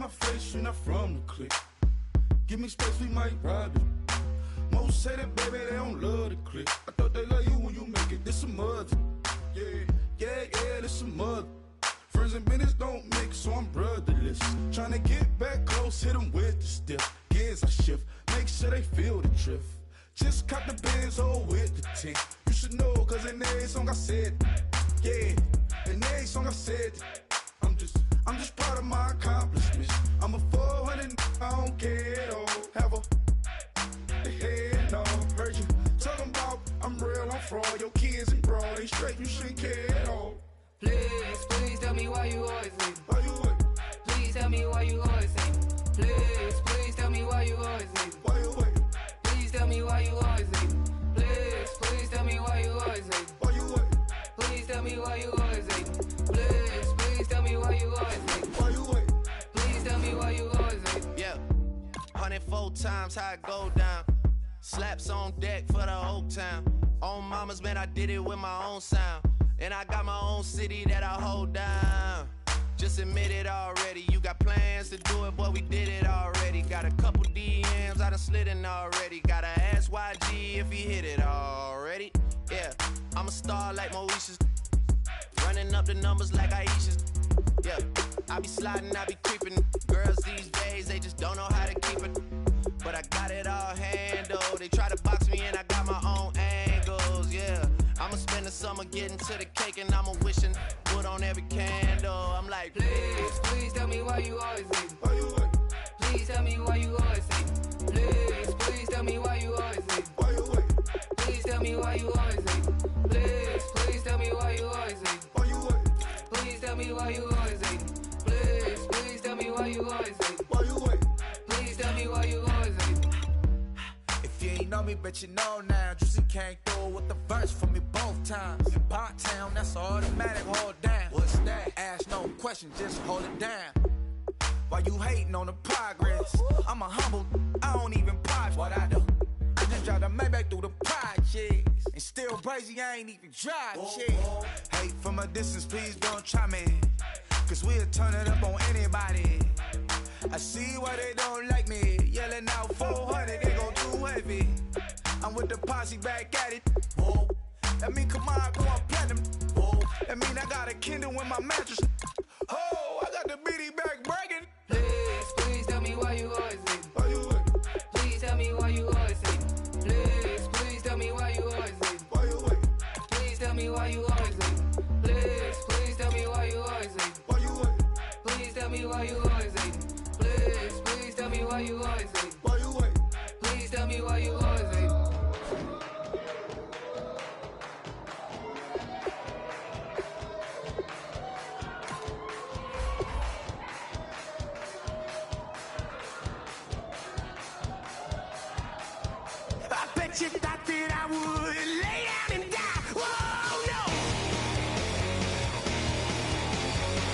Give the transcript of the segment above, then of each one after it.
my face, you're not from the clique. Give me space, we might ride it. Most say that, baby, they don't love the clique. I thought they love you when you make it. This some mother. Yeah, this some mother. Friends and business don't mix, so I'm brotherless. Tryna get back close, hit them with the stiff. Gears I shift, make sure they feel the drift. Just cop the Benz, hold with the tint. You should know, cause in every song I said, yeah, in every song I said, I'm just proud of my accomplishments. I'm a 400, I don't care at all. Have a head no, heard you talking about I'm real, I'm fraud. Your kids and broad, they straight, you shouldn't care at all. Please tell me why you always leave. Why you what? Please tell me why you always leave. Please tell me why you always leave. Why you what? Please tell me why you always leave. Please tell me why you always leave. Why you what? Please tell me why you always leave. Please tell me why you always leave. Why you what? Please tell me why you always leave. Yeah, 104 times how it go down. Slaps on deck for the whole town. On mamas, man, I did it with my own sound. And I got my own city that I hold down. Just admit it already. You got plans to do it, boy, we did it already. Got a couple DMs, I done slid in already. Gotta ask YG if he hit it already. Yeah, I'm a star like Moesha's. Running up the numbers like Aisha's. Yeah, I be sliding, I be creeping. Girls these days, they just don't know how to keep it. But I got it all handled. They try to box me in, I got my own angles, yeah. I'ma spend the summer getting to the cake and I'ma wishing wood on every candle. I'm like, please tell me why you always leave. Why you what? Please tell me why you always leave. Please tell me why you always leave. Why you what? Please tell me why you always leave. Please tell me why you always leave. Why you what? Please tell me why you always leave. Please tell me why you always leave. Why you what? Please tell me why you always leave. If you ain't know me, bet you know now. Juicy came through with the verse for me both times. In Pot Town, that's automatic, hold down. What's that? Ask no question, just hold it down. Why you hating on the progress? I'm a humble, I don't even pause what I do. I just drive the Maybach through the projects. And still crazy, I ain't even drive shit. Hate from a distance, please don't try me. Cause we'll turn it up on anybody. I see why they don't like me. Yelling out 400, they gon' too heavy. I'm with the posse back at it. Whoa. That mean come on, go on platinum. Whoa. That mean I got a Kindle in my mattress. Oh, I got the BD back breaking. Please tell me why you always leave. Why you what? Please tell me why you always leave. Please tell me why you always leave. Why you what? Please tell me why you always leave. Please tell me why you always leave. Why you what? Please tell me why you always leave. Please tell me why you always leave. Why you what? Please tell me why you always leave. I bet you thought that I would lay down and die. Whoa, no.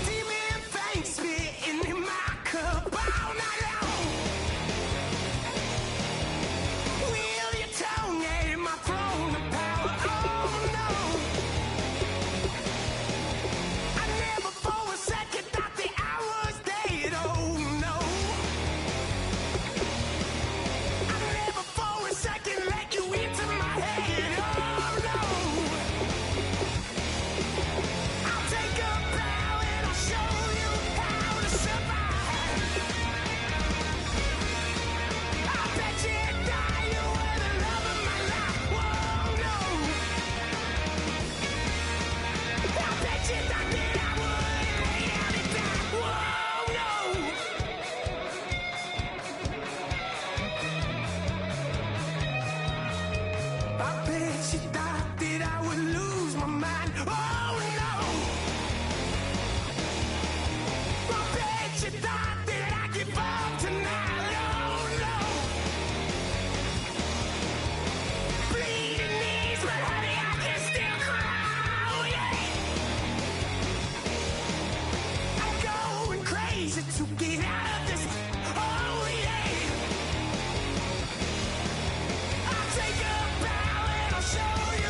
Demon things spitting in my cup all night long. Wheel your tongue at my throne of power. Oh no. I never for a second thought that I was dead. Oh no. I never for a second let you into my head. Oh no. I'll take a bow and I'll show you how to survive. I bet you die, you were the love of my life. Whoa, no. I bet you thought that I would lay down and die. Whoa, no. I bet you thought that I would lose my mind. Oh no! I bet you thought that I'd give up tonight. Oh no! Bleeding knees, but honey, I can still cry. Oh yeah! I'm going crazy to get out of this. Oh yeah! I'll take a bow and I'll show you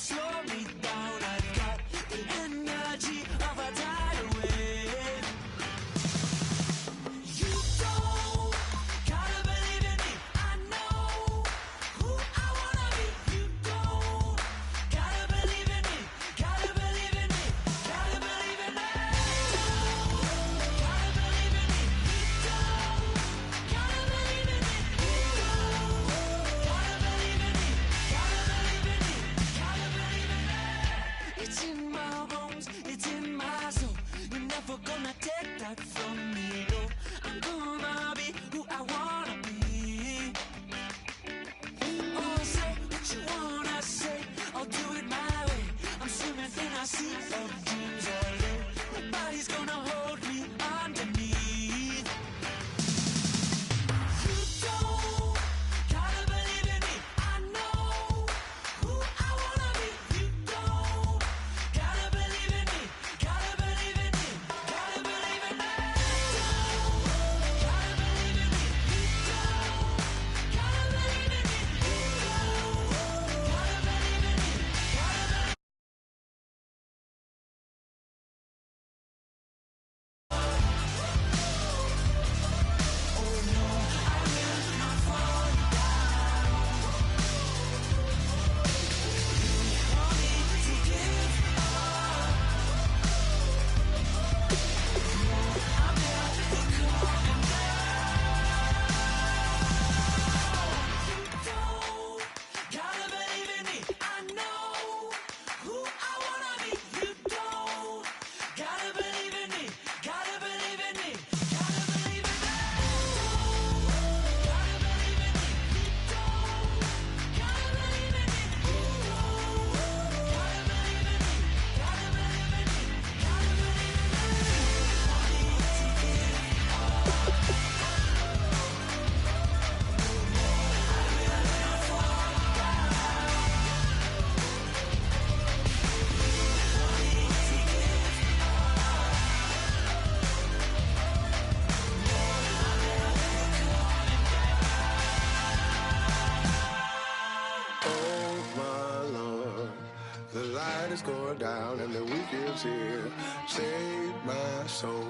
slow me down. I've got the energy of a tidal wave. You don't gotta believe in me. I know who I wanna be. You don't gotta believe in me. Gotta believe in me. Gotta believe in me. Gotta believe in me. You don't gotta believe in me. You don't gotta believe in me. Gotta believe in me. Gotta believe in me. It's in my bones. It's in my soul. You're never gonna take that from me. No, I'm gonna be who I wanna be. Oh, say what you wanna say. I'll do it my way. I'm swimming in a sea of dreams all day. Nobody's gonna hold me underneath. You don't gotta believe in me. I know who I wanna be. You don't gotta believe in me. Gotta believe in me. Gotta believe in me. Gotta believe in me. You don't gotta believe in me. You don't gotta believe in me. Gotta believe. Gotta believe in me. I know who I wanna be. You don't gotta believe in me. Gotta believe in me. Gotta believe in me. Gotta believe in me. You don't gotta believe in me. You don't gotta believe in me. Gotta believe in me. Gotta Oh my Lord, the light is going down and the week is here. Save my soul.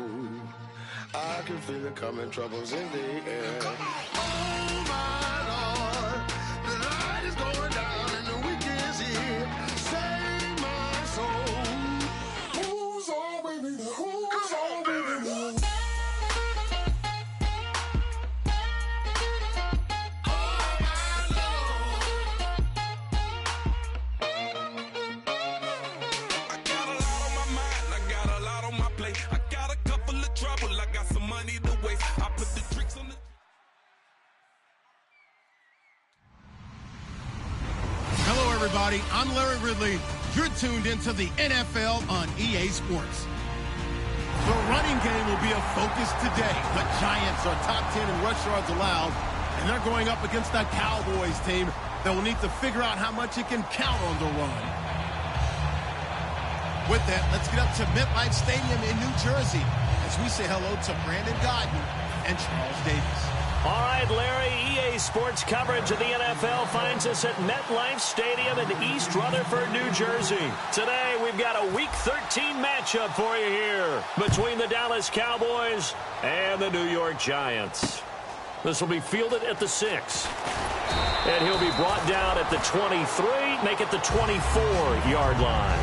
I can feel it coming, troubles in the air. Oh my Lord, the light is going down and the week is here. Save my soul. Who's all with me? Who's all with me? I got a lot on my mind, I got a lot on my plate. I got a couple of trouble, I got some money to waste. I put the tricks on the... Hello, everybody. I'm Larry Ridley. You're tuned into the NFL on EA Sports. The running game will be a focus today. The Giants are top 10 in rush yards allowed, and they're going up against a Cowboys team that will need to figure out how much it can count on the run. With that, let's get up to MetLife Stadium in New Jersey as we say hello to Brandon Godden and Charles Davis. All right, Larry, EA Sports coverage of the NFL finds us at MetLife Stadium in East Rutherford, New Jersey. Today, we've got a Week 13 matchup for you here between the Dallas Cowboys and the New York Giants. This will be fielded at the 6. And he'll be brought down at the 23, make it the 24-yard line.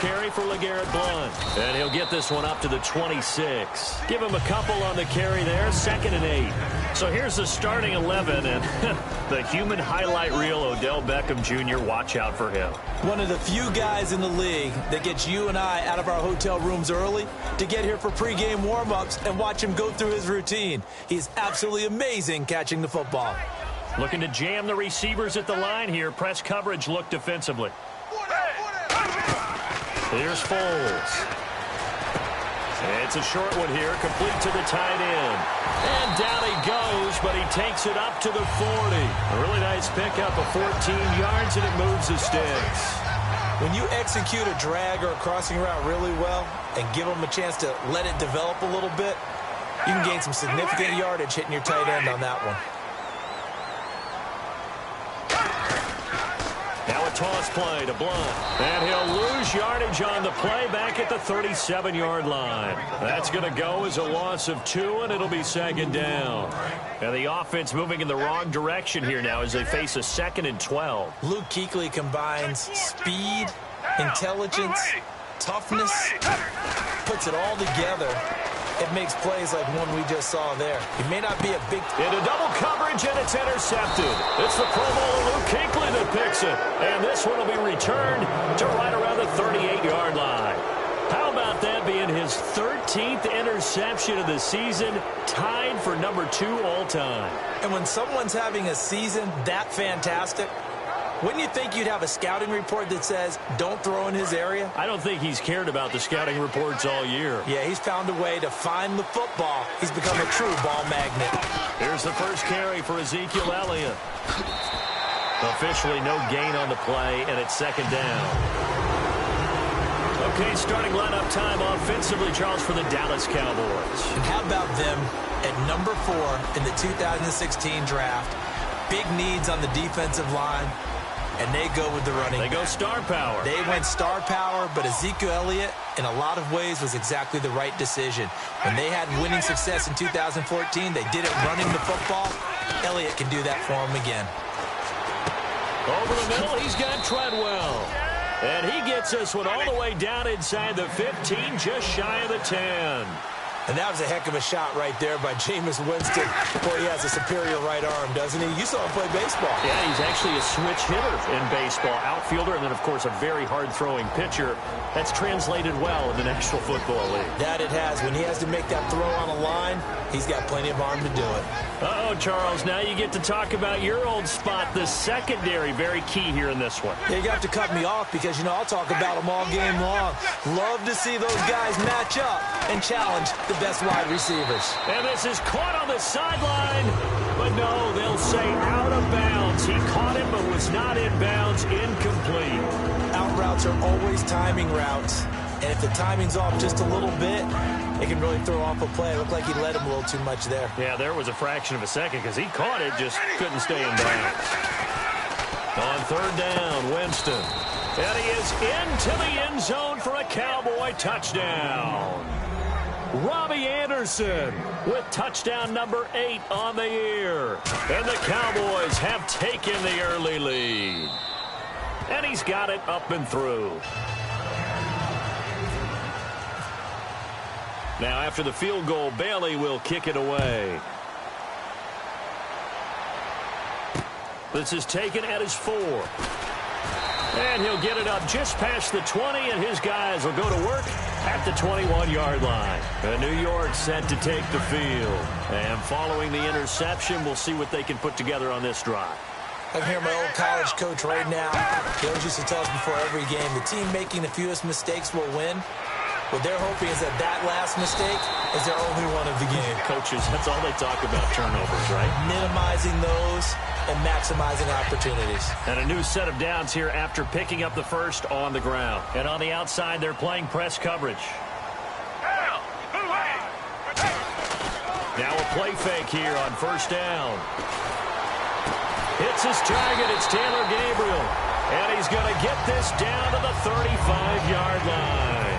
Carry for LeGarrette Blount. And he'll get this one up to the 26. Give him a couple on the carry there, 2nd and 8. So here's the starting 11, and the human highlight reel, Odell Beckham Jr., watch out for him. One of the few guys in the league that gets you and I out of our hotel rooms early to get here for pregame warm-ups and watch him go through his routine. He's absolutely amazing catching the football. Looking to jam the receivers at the line here. Press coverage look defensively. Hey! Here's Foles. It's a short one here, complete to the tight end. And down he goes, but he takes it up to the 40. A really nice pickup of 14 yards, and it moves the sticks. When you execute a drag or a crossing route really well and give them a chance to let it develop a little bit, you can gain some significant yardage hitting your tight end on that one. Now a toss play to Blunt. And he'll lose yardage on the play back at the 37-yard line. That's going to go as a loss of 2, and it'll be second down. And the offense moving in the wrong direction here now as they face a 2nd and 12. Luke Kuechly combines speed, intelligence, toughness, puts it all together. It makes plays like one we just saw there. He may not be a big... Into double coverage, and it's intercepted. It's the Pro Bowler Luke Kuechly that picks it. And this one will be returned to right around the 38-yard line. How about that being his 13th interception of the season, tied for number 2 all-time. And when someone's having a season that fantastic, wouldn't you think you'd have a scouting report that says, don't throw in his area? I don't think he's cared about the scouting reports all year. Yeah, he's found a way to find the football. He's become a true ball magnet. Here's the first carry for Ezekiel Elliott. Officially no gain on the play, and it's second down. Okay, starting lineup time offensively, Charles, for the Dallas Cowboys. And how about them at number 4 in the 2016 draft? Big needs on the defensive line. And they go with the running back. They go star power. They went star power, but Ezekiel Elliott, in a lot of ways, was exactly the right decision. When they had winning success in 2014, they did it running the football. Elliott can do that for them again. Over the middle, he's got Treadwell. And he gets this one all the way down inside the 15, just shy of the 10. And that was a heck of a shot right there by Jameis Winston. Boy, he has a superior right arm, doesn't he? You saw him play baseball. Yeah, he's actually a switch hitter in baseball. Outfielder, and then, of course, a very hard-throwing pitcher. That's translated well in the National Football League. That it has. When he has to make that throw on a line, he's got plenty of arm to do it. Uh-oh, Charles, now you get to talk about your old spot, the secondary. Very key here in this one. Yeah, you have to cut me off because, you know, I'll talk about them all game long. Love to see those guys match up and challenge the best wide receivers. And this is caught on the sideline, but no, they'll say out of bounds. He caught it, but was not in bounds, incomplete. Out routes are always timing routes, and if the timing's off just a little bit, it can really throw off a play. It looked like he let him a little too much there. Yeah, there was a fraction of a second because he caught it, just couldn't stay in bounds. On third down, Winston. And he is into the end zone for a Cowboy touchdown. Robbie Anderson with touchdown number 8 on the year. And the Cowboys have taken the early lead. And he's got it up and through. Now, after the field goal, Bailey will kick it away. This is taken at his 4. And he'll get it up just past the 20, and his guys will go to work at the 21-yard line. And New York set to take the field. And following the interception, we'll see what they can put together on this drive. I can hear my old college coach right now. He always used to tell us before every game, the team making the fewest mistakes will win. What they're hoping is that that last mistake is their only one of the game. Coaches, that's all they talk about, turnovers, right? Minimizing those and maximizing opportunities. And a new set of downs here after picking up the first on the ground. And on the outside, they're playing press coverage. Now a play fake here on first down. Hits his target. It's Taylor Gabriel. And he's going to get this down to the 35-yard line.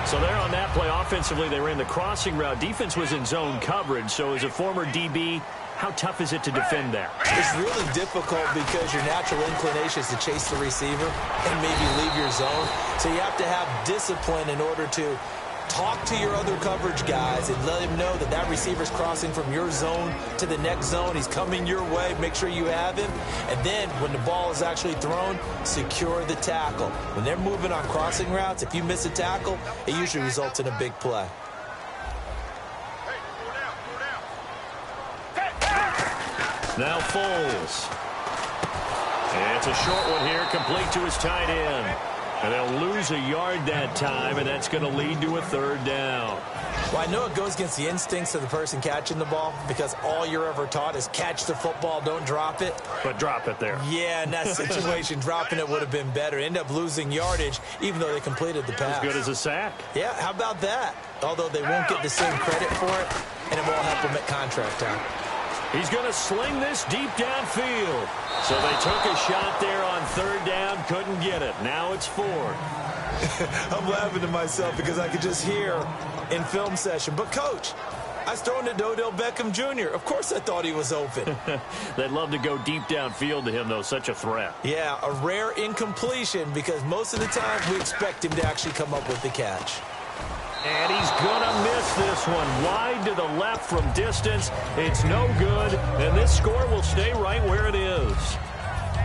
So there on that play, offensively, they ran the crossing route. Defense was in zone coverage. So as a former DB, how tough is it to defend that? It's really difficult because your natural inclination is to chase the receiver and maybe leave your zone. So you have to have discipline in order to talk to your other coverage guys and let him know that that receiver's crossing from your zone to the next zone. He's coming your way. Make sure you have him. And then when the ball is actually thrown, secure the tackle. When they're moving on crossing routes, if you miss a tackle, it usually results in a big play. Now Foles. It's a short one here, complete to his tight end. And they'll lose a yard that time, and that's going to lead to a third down. Well, I know it goes against the instincts of the person catching the ball because all you're ever taught is catch the football, don't drop it. But drop it there. Yeah, in that situation, dropping it would have been better. End up losing yardage, even though they completed the pass. As good as a sack. Yeah, how about that? Although they won't get the same credit for it, and it won't help them at contract time. He's going to sling this deep downfield. So they took a shot there on third down, couldn't get it. Now it's 4. I'm laughing to myself because I could just hear in film session. But, Coach, I was throwing to Odell Beckham Jr. Of course I thought he was open. They'd love to go deep downfield to him, though. Such a threat. Yeah, a rare incompletion because most of the time we expect him to actually come up with the catch. And he's going to miss this one. Wide to the left from distance. It's no good, and this score will stay right where it is.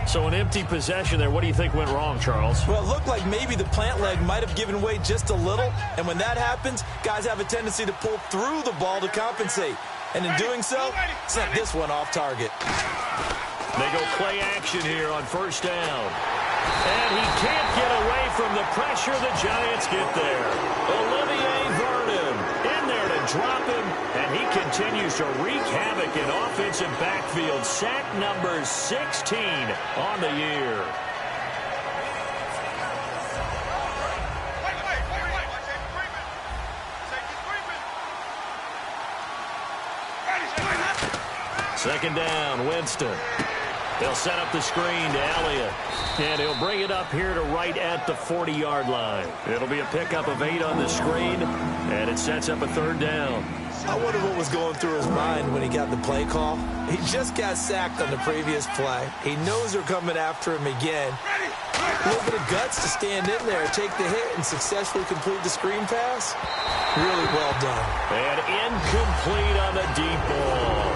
So an empty possession there. What do you think went wrong, Charles? Well, it looked like maybe the plant leg might have given way just a little, and when that happens, guys have a tendency to pull through the ball to compensate. And in doing so, sent this one off target. They go play action here on first down. And he can't get away from the pressure. The Giants get there. Olivier Vernon in there to drop him, and he continues to wreak havoc in offensive backfield. Sack number 16 on the year. Second down, Winston. They'll set up the screen to Elliott. And he'll bring it up here to right at the 40-yard line. It'll be a pickup of 8 on the screen, and it sets up a third down. I wonder what was going through his mind when he got the play call. He just got sacked on the previous play. He knows they're coming after him again. A little bit of guts to stand in there, take the hit, and successfully complete the screen pass. Really well done. And incomplete on the deep ball.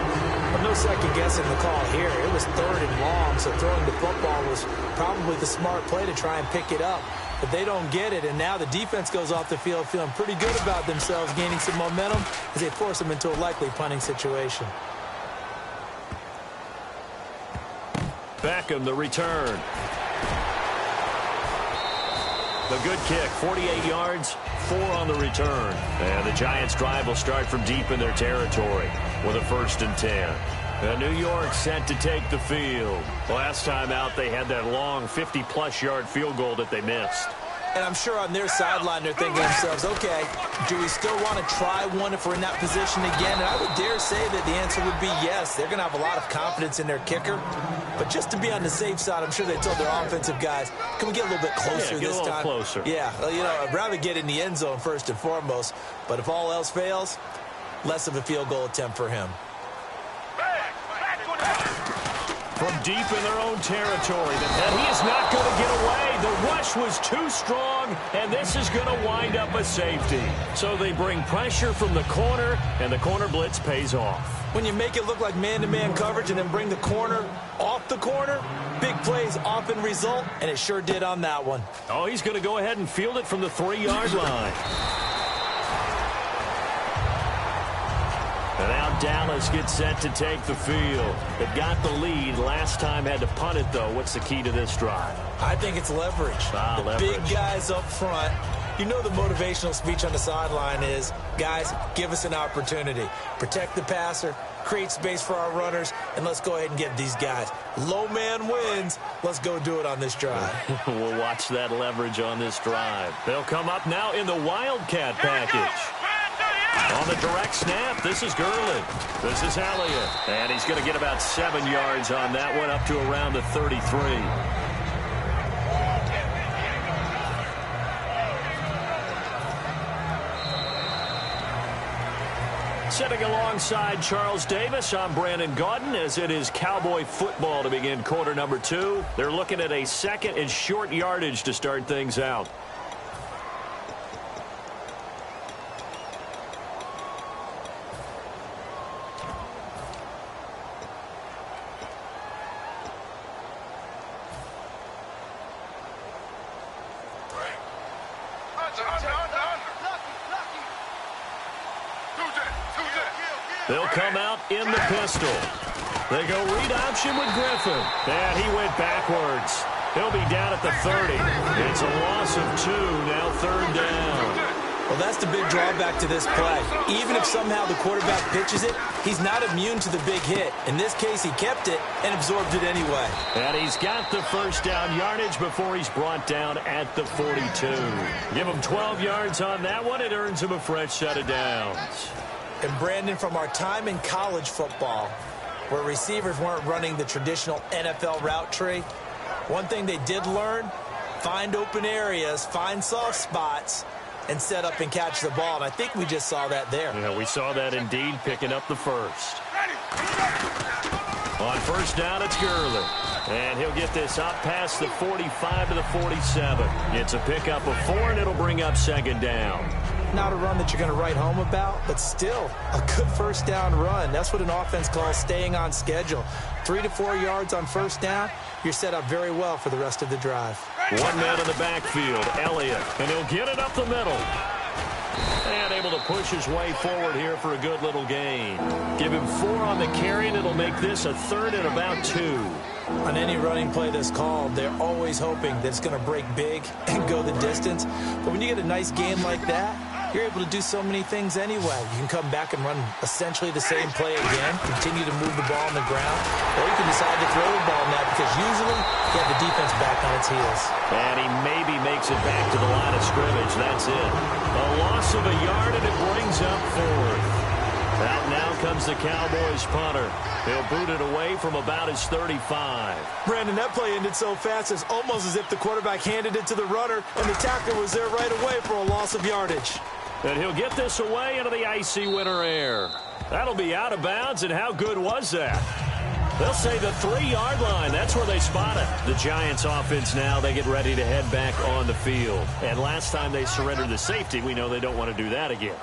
No second guessing the call here. It was third and long, so throwing the football was probably the smart play to try and pick it up. But they don't get it, and now the defense goes off the field feeling pretty good about themselves, gaining some momentum as they force them into a likely punting situation. Beckham, the return. The good kick, 48 yards, 4 on the return. And the Giants' drive will start from deep in their territory with a 1st and 10. And New York set to take the field. Last time out, they had that long 50-plus yard field goal that they missed. And I'm sure on their sideline they're thinking to themselves, okay, do we still want to try one if we're in that position again? And I would dare say that the answer would be yes. They're going to have a lot of confidence in their kicker. But just to be on the safe side, I'm sure they told their offensive guys, can we get a little bit closer this time? Closer. Yeah, well, you know, I'd rather get in the end zone first and foremost. But if all else fails, less of a field goal attempt for him. From deep in their own territory, and he is not going to get away. The rush was too strong, and this is going to wind up a safety. So they bring pressure from the corner, and the corner blitz pays off. When you make it look like man-to-man coverage and then bring the corner off the corner, big plays often result, and it sure did on that one. Oh, he's going to go ahead and field it from the 3-yard line. And now Dallas gets set to take the field. They've got the lead. Last time had to punt it, though. What's the key to this drive? I think it's leverage. Leverage. Big guys up front. You know the motivational speech on the sideline is, guys, give us an opportunity. Protect the passer, create space for our runners, and let's go ahead and get these guys. Low man wins. Let's go do it on this drive. We'll watch that leverage on this drive. They'll come up now in the Wildcat package. On the direct snap, this is Gurley. This is Elliott. And he's going to get about 7 yards on that one, up to around the 33. Sitting alongside Charles Davis, I'm Brandon Gaudin, as it is Cowboy football to begin quarter number 2. They're looking at a 2nd and short yardage to start things out. They'll come out in the pistol. They go read option with Griffin. And he went backwards. He'll be down at the 30. It's a loss of 2, now 3rd down. Well, that's the big drawback to this play. Even if somehow the quarterback pitches it, he's not immune to the big hit. In this case, he kept it and absorbed it anyway. And he's got the 1st down yardage before he's brought down at the 42. Give him 12 yards on that one. It earns him a fresh set of downs. And Brandon, from our time in college football, where receivers weren't running the traditional NFL route tree, one thing they did learn, find open areas, find soft spots, and set up and catch the ball. And I think we just saw that there. Yeah, we saw that indeed, picking up the 1st. On 1st down, it's Gurley. And he'll get this up past the 45 to the 47. It's a pickup of 4, and it'll bring up 2nd down. Not a run that you're going to write home about, but still a good 1st down run. That's what an offense calls staying on schedule. 3 to 4 yards on 1st down, you're set up very well for the rest of the drive. One man in the backfield, Elliott, and he'll get it up the middle. And able to push his way forward here for a good little gain. Give him 4 on the carry, and it'll make this a 3rd and about 2. On any running play that's called, they're always hoping that it's going to break big and go the distance. But when you get a nice game like that, you're able to do so many things anyway. You can come back and run essentially the same play again, continue to move the ball on the ground, or you can decide to throw the ball now because usually you have the defense back on its heels. And he maybe makes it back to the line of scrimmage. That's it. A loss of a yard, and it brings up 4th. Out now comes the Cowboys punter. He'll boot it away from about his 35. Brandon, that play ended so fast, it's almost as if the quarterback handed it to the runner, and the tackler was there right away for a loss of yardage. And he'll get this away into the icy winter air. That'll be out of bounds, and how good was that? They'll say the 3-yard line. That's where they spot it. The Giants offense now, they get ready to head back on the field. And last time they surrendered the safety, we know they don't want to do that again.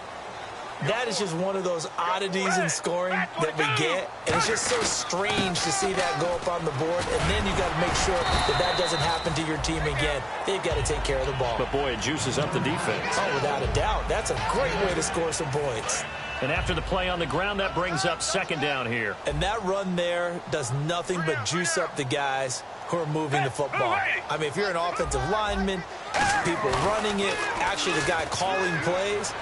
That is just one of those oddities in scoring that we get. And it's just so strange to see that go up on the board. And then you got to make sure that that doesn't happen to your team again. They've got to take care of the ball. But, boy, it juices up the defense. Oh, without a doubt. That's a great way to score some points. And after the play on the ground, that brings up 2nd down here. And that run there does nothing but juice up the guys who are moving the football. I mean, if you're an offensive lineman, people running it, actually the guy calling plays,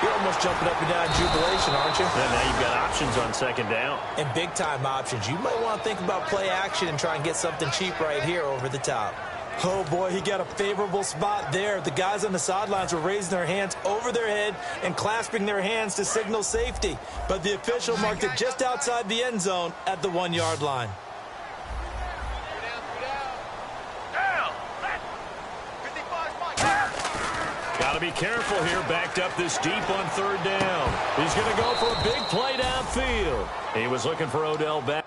you're almost jumping up and down in jubilation, aren't you? And now you've got options on 2nd down. And big-time options. You might want to think about play action and try and get something cheap right here over the top. Oh, boy, he got a favorable spot there. The guys on the sidelines were raising their hands over their head and clasping their hands to signal safety. But the official marked it just outside the end zone at the 1-yard line. Got to be careful here, backed up this deep on 3rd down. He's going to go for a big play downfield. He was looking for Odell back.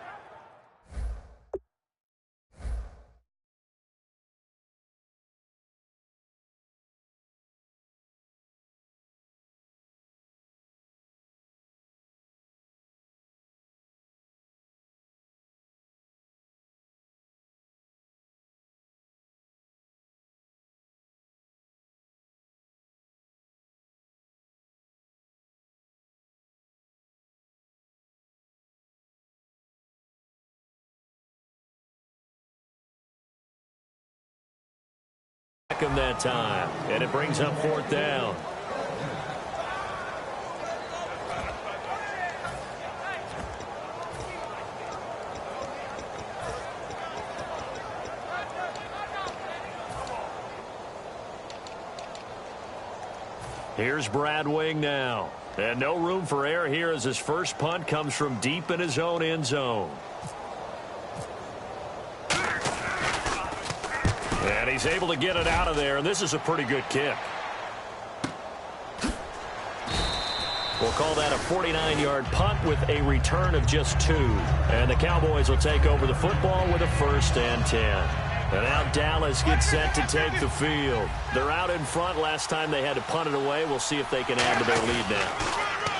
Him that time, and it brings up 4th down. Here's Brad Wing now, and no room for error here as his first punt comes from deep in his own end zone. And he's able to get it out of there, and this is a pretty good kick. We'll call that a 49-yard punt with a return of just 2. And the Cowboys will take over the football with a 1st and 10. And now Dallas gets set to take the field. They're out in front. Last time they had to punt it away. We'll see if they can add to their lead now.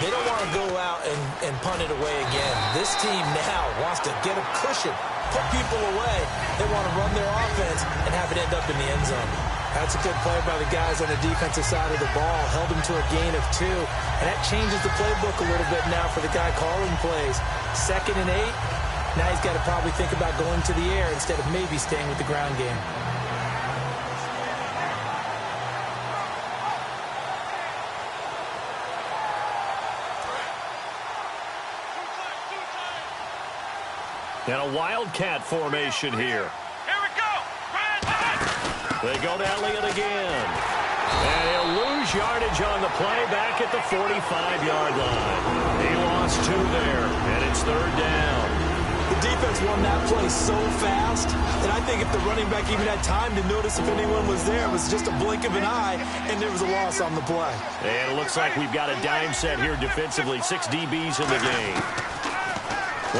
They don't want to go out and punt it away again. This team now wants to get a cushion, put people away. They want to run their offense and have it end up in the end zone. That's a good play by the guys on the defensive side of the ball. Held them to a gain of 2. And that changes the playbook a little bit now for the guy calling plays. 2nd and 8. Now he's got to probably think about going to the air instead of maybe staying with the ground game. And a wildcat formation here. Here we go. They go to Elliott again. And he'll lose yardage on the play back at the 45-yard line. He lost 2 there, and it's 3rd down. The defense won that play so fast that I think if the running back even had time to notice if anyone was there, it was just a blink of an eye, and there was a loss on the play. And it looks like we've got a dime set here defensively. 6 DBs in the game.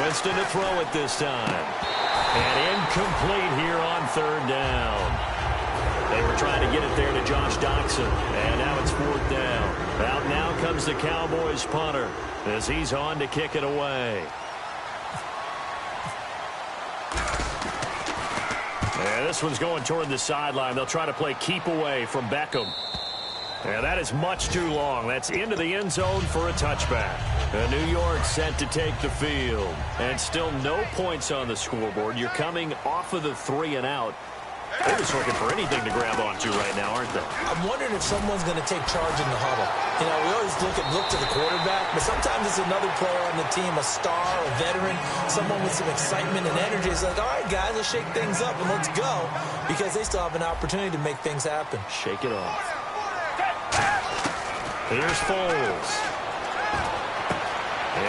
Winston to throw it this time. And incomplete here on 3rd down. They were trying to get it there to Josh Doxson. And now it's 4th down. Out now comes the Cowboys punter as he's on to kick it away. And this one's going toward the sideline. They'll try to play keep away from Beckham. And that is much too long. That's into the end zone for a touchback. And New York set to take the field. And still no points on the scoreboard. You're coming off of the 3 and out. They're just looking for anything to grab onto right now, aren't they? I'm wondering if someone's going to take charge in the huddle. You know, we always look to the quarterback, but sometimes it's another player on the team, a star, a veteran, someone with some excitement and energy. It's like, all right, guys, let's shake things up and let's go, because they still have an opportunity to make things happen. Shake it off. Here's Foles.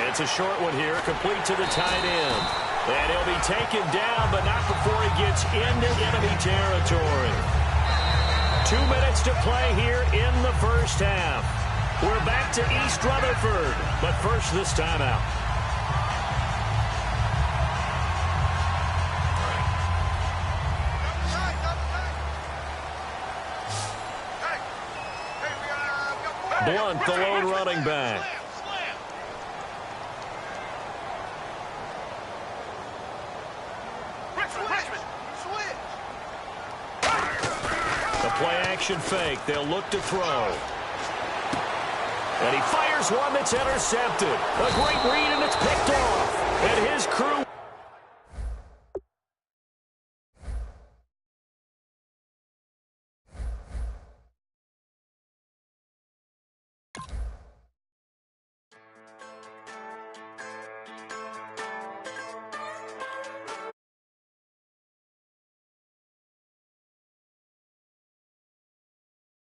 It's a short one here, complete to the tight end. And he'll be taken down, but not before he gets into enemy territory. 2 minutes to play here in the first half. We're back to East Rutherford, but first this timeout. Blunt, the lone running back. The play-action fake. They'll look to throw. And he fires one that's intercepted. A great read, and it's picked